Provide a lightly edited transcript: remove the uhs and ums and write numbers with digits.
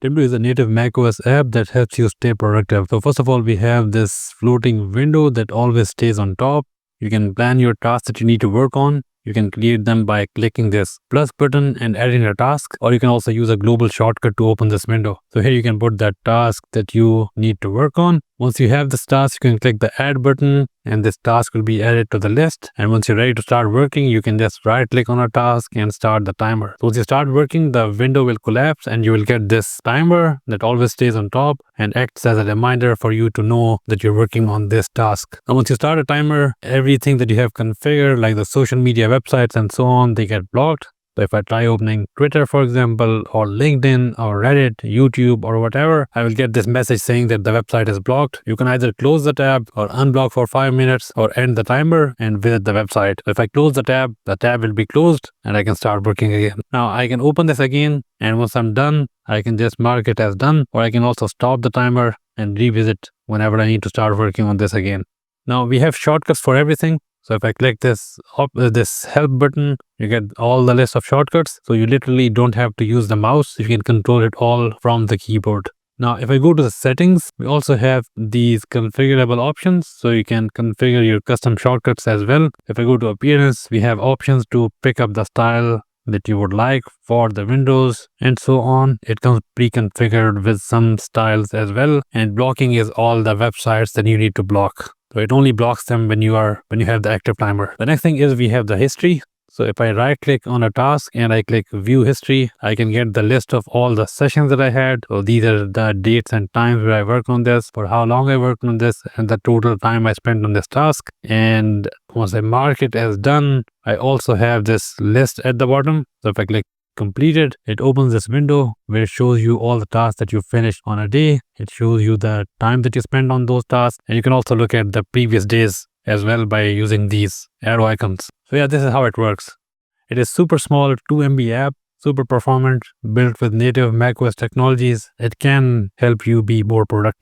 Timdo is a native macOS app that helps you stay productive. So first of all, we have this floating window that always stays on top. You can plan your tasks that you need to work on. You can create them by clicking this plus button and adding a task, or you can also use a global shortcut to open this window. So here you can put that task that you need to work on. Once you have this task, you can click the add button and this task will be added to the list. And once you're ready to start working, you can just right click on a task and start the timer. So once you start working, the window will collapse and you will get this timer that always stays on top and acts as a reminder for you to know that you're working on this task. And once you start a timer, everything that you have configured, like the social media websites and so on, they get blocked. So if I try opening Twitter, for example, or LinkedIn or Reddit, YouTube or whatever, I will get this message saying that the website is blocked. You can either close the tab or unblock for 5 minutes or end the timer and visit the website. So if I close the tab will be closed and I can start working again. Now I can open this again, and once I'm done, I can just mark it as done, or I can also stop the timer and revisit whenever I need to start working on this again. Now we have shortcuts for everything. So if I click this help button, you get all the list of shortcuts. So you literally don't have to use the mouse. You can control it all from the keyboard. Now, if I go to the settings, we also have these configurable options. So you can configure your custom shortcuts as well. If I go to appearance, we have options to pick up the style that you would like for the windows and so on. It comes pre-configured with some styles as well. And blocking is all the websites that you need to block. So it only blocks them when you have the active timer. The next thing is we have the history. So if I right click on a task and I click view history, I can get the list of all the sessions that I had. So these are the dates and times where I worked on this, for how long I worked on this, and the total time I spent on this task. And once I mark it as done, I also have this list at the bottom. So if I click completed, it opens this window where it shows you all the tasks that you finished on a day. It shows you the time that you spent on those tasks, and you can also look at the previous days as well by using these arrow icons. So yeah, this is how it works. It is super small 2 MB app, super performant, built with native macOS technologies. It can help you be more productive.